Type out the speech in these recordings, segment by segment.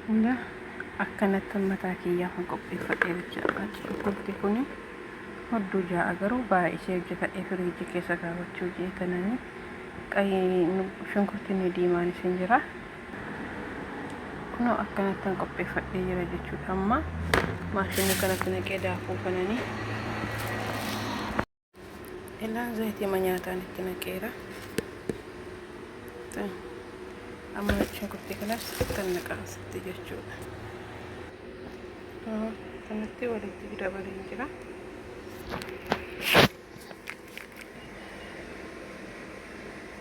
Hunda akkanatti mataa kiyyaa kan qopheeffadhee jechuudha. Shunkurtii kun hedduu ja'a garuu baay'isee hojjetadhee firiijii keessa kaawwachuu jeetananii shunkurtiin diimaan isin jira. Kunoo akkanatti qopheeffadhee jira jechuudha. Amma maashinii kanatti naqee daakuu kananii ilaan zayitii nyaataan itti naqeera. Amma shunkurtii kanas kan naqaasitti jechuudha. Kanatti walitti dabalee jira.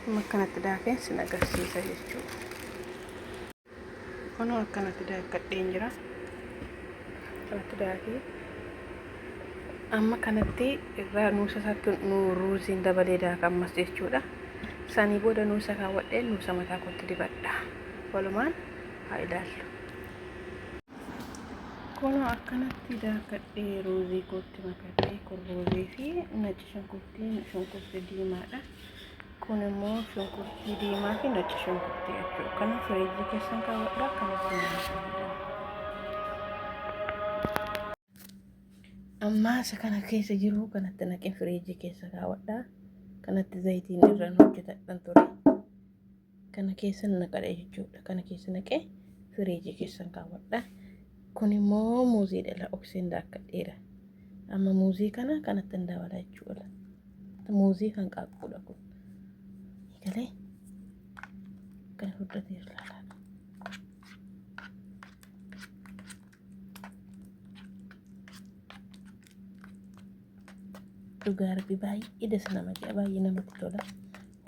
Amma akkanatti daakeen sin agarsiisa jechuudha. Kunoo akkanatti daakkadheen jira. Kanatti daakee amma kanatti irraa nuusa isaatti ruuziin dabalee daaka ammas jechuudha. Sanii booda nuusa kaawwadhee nuusa mataa kootti dibadha. Walumaan haa ilaallu. Kunoo akkanatti daakkadhee ruuzii kootti makadhee kun ruuzii fi nacci shunkurtii diimaadha. Kun immoo shunkurtii diimaa fi nacci shunkurtii jechuudha. Kana firiijii keessan kaawwadha. Kanatti nyaata. Amma isa kana keessa jiru kanatti naqee firiijii keessa kaawwadha. Kanatti zayitiin irraan hojjetadhan ture. Kana keessa naqadhe jechuudha. Kana keessa naqee firiijii keessan kaawwadha. Kun immoo muuzii dhala okseen daakkadheera. Amma muuzii kana kanatti dabala jechuudha. Muuzii kan qaqqudha kun. Egalee kan fudhatee ilaala. Dhugaa rabbi baay'ee des nama jaa baay'ee namatti tola.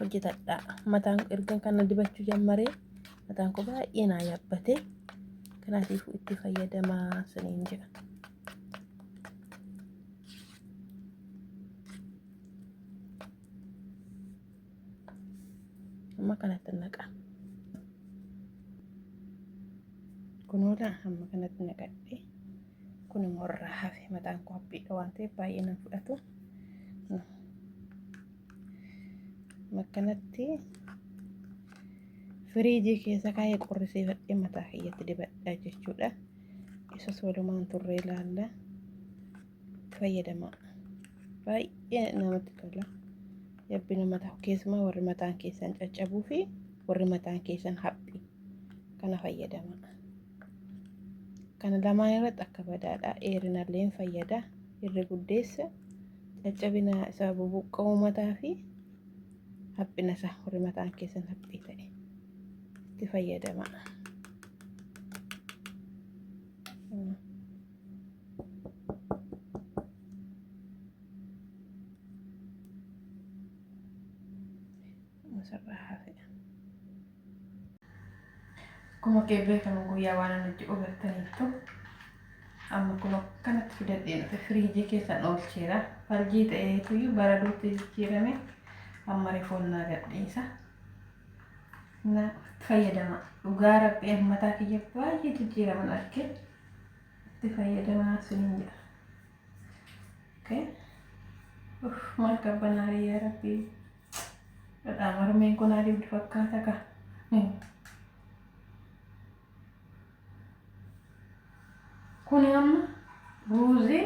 Hojjetadha. Mataan ergan kana dibachuu jammaree mataan koo baay'ee naa yaabbate. Kanaatiif itti fayyadamaa saniin jira. Amma kanatti naqa. Kunoodha amma kanatti naqadhe. Kun immoo irraa hafe mataan koo haphiidha waan ta'eef baay'ee nan fudhatu. Akkanatti firiijii keessa kaayee qorrisiifadhee mataa kiyyatti dibadhaa jechuudha. Isas walumaan turree ilaalla. Fayyadama. Baay'ee namatti tola. Yabbina mataa keessumaa warri mataan keessan caccabuu fi warri mataan keessan haphii kana fayyadama. Kana lamaan irratti akka badaadha. Dheerinallee fayyada. Irri guddeessa caccabina isaa bubuqqa'uu mataa fi haphina isaa warri mataan keessan haphii ta'e itti fayyadama. Masarraa hafe. Akkuma beekamu guyyaa waan nuti ogartaniittu amma kun akkanatti fidadhee nuti firiijii keessan oolcheera. Faljii ta'eetuyyuu baraduutti jijjiirame amma rifoonnaa gadhiisa. Na fayyadama. Dhugaa rabbii mataa kiyya baay'ee jijjiiraman arge itti fayyadamaa siniin jedha. Okay. Maal qabbanaarii yaa rabbii. Dhadhaa marmeen kun adii fakkaata ka. Kun amma ruuzii,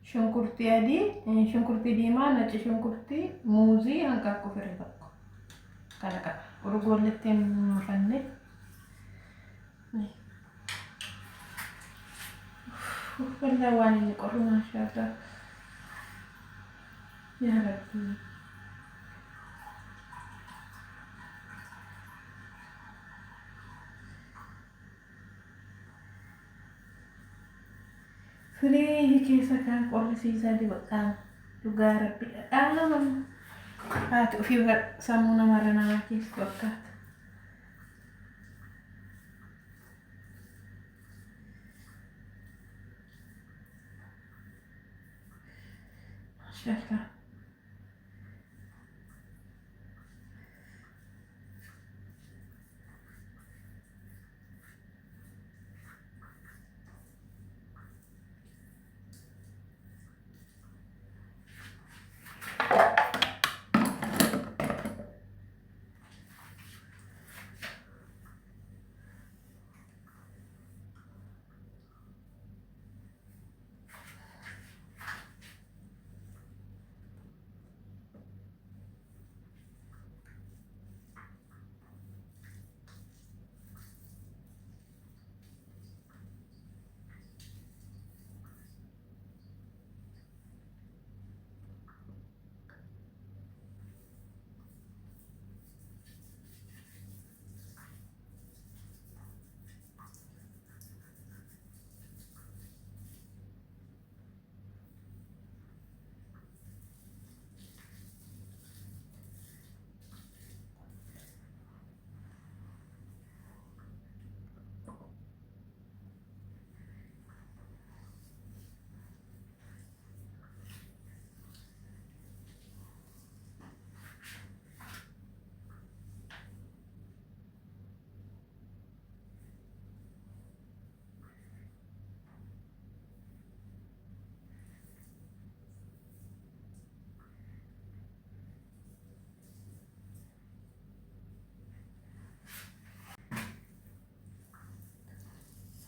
shunkurtii adii, shunkurtii diimaa, nacci shunkurtii, muuzii hanqaaquu firii tokko. Kana qaba. Urgoolletti hin mufanne. Walaa waan inni qorru maashaallah. Yaa rabbii. Firiijii keessa kan qorrisiisaa dibadhaan dhugaa rabbii dhadhaa haati ofii sammuu namarra namaa keessatti fakkaata. Maashaallah.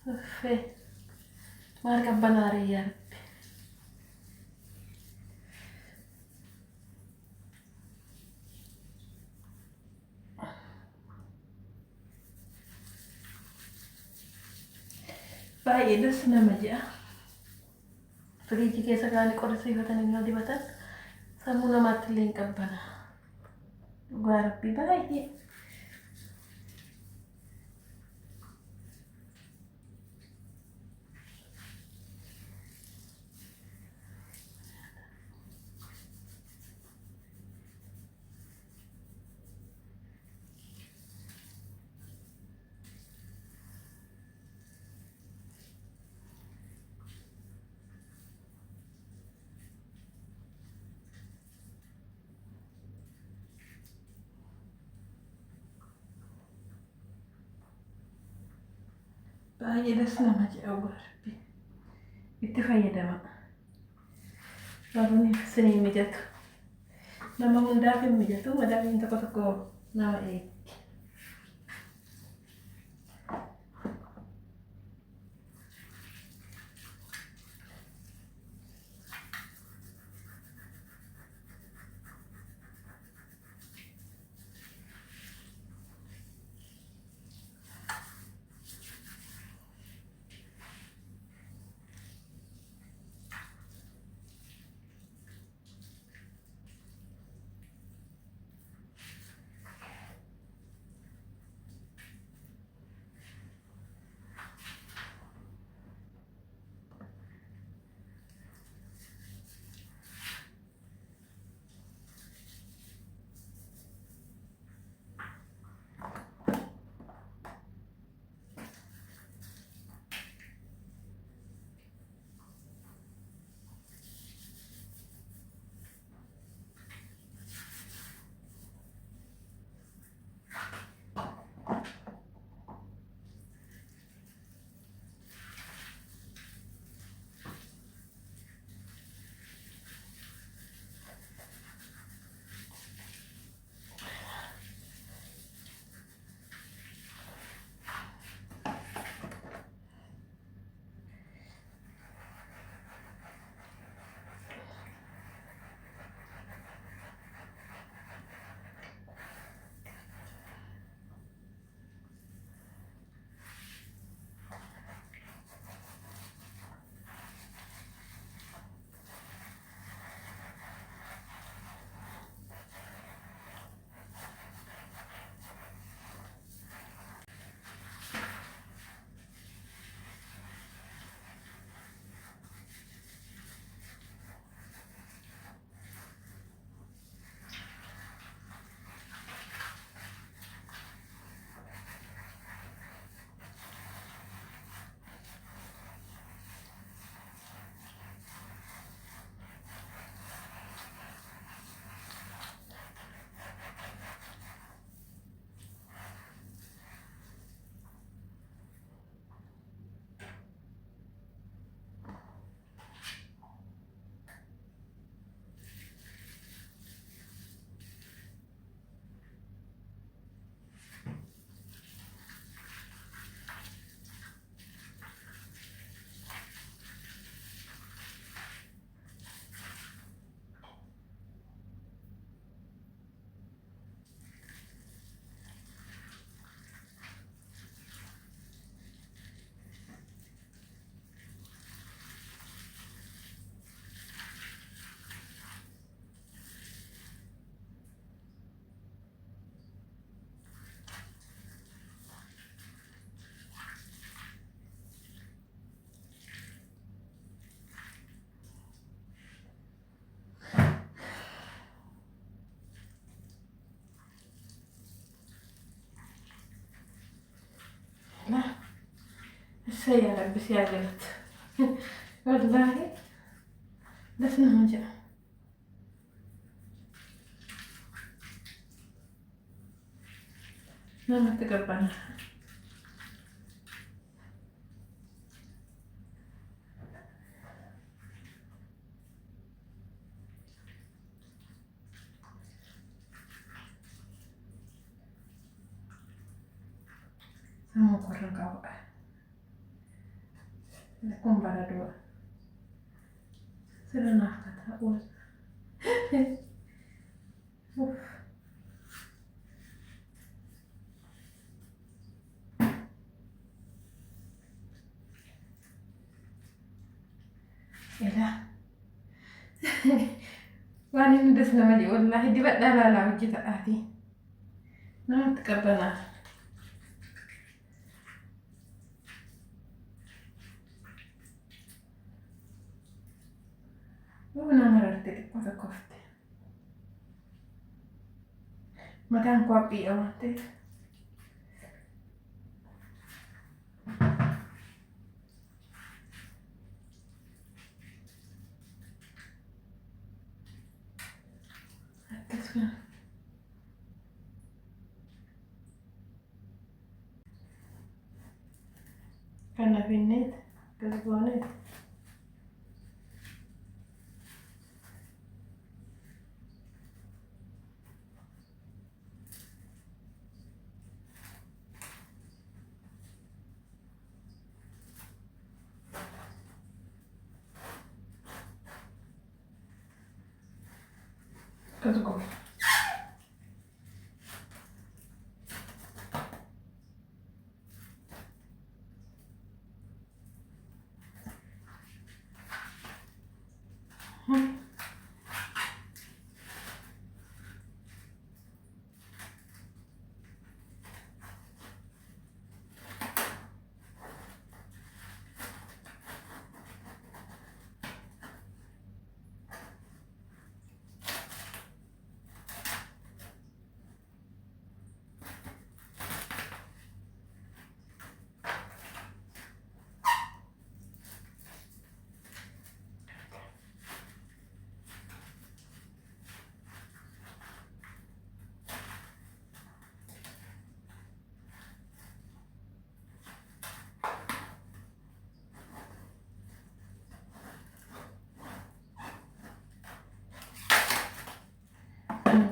dafee maal qabbanaarii yaa Rabbi. Baay'ee das nama ja'a. Firiijii keessa kaa'anii qorrisiifatanii yoo dibatan sammuu namaatti illee hin qabbana. Dhugaa Rabbii baay'ee. Baay'ee das nama ja'a dhugaa Rabbii. Itti fayyadama. Warooni Rifeessa mijatu. Nama hundaaf hin mijatu, madaabiin tokko tokko nama eegdi. Saya Rabbi ya galat. Wallahi das nama ja'a. Namatti qabbana. Sama korang kau. Kun baraduu. Sirna kata uus. Ela. Waan inni das nama je wallahi dibadhaa laalaa hojjetadhaati. Namatti qabbanaa. Una mararte xiqqoo tokko fite. Mataan koo haphii waan ta'eef. Akkasuma. Kana finneet akkas gooneet. Akkas goone.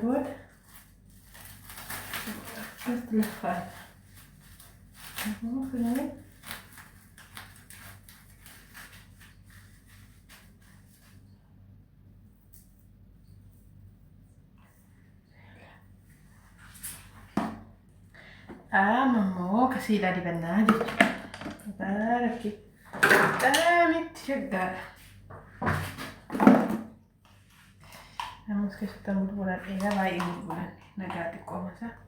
Good. Just لفها. فهمت؟ ماما كسيلة دي بنادي. باركي. قامت شقة. Namus keessatti mul'uudhaan dheeraa baay'ee mul'uudhaan nagaatti qoomasa.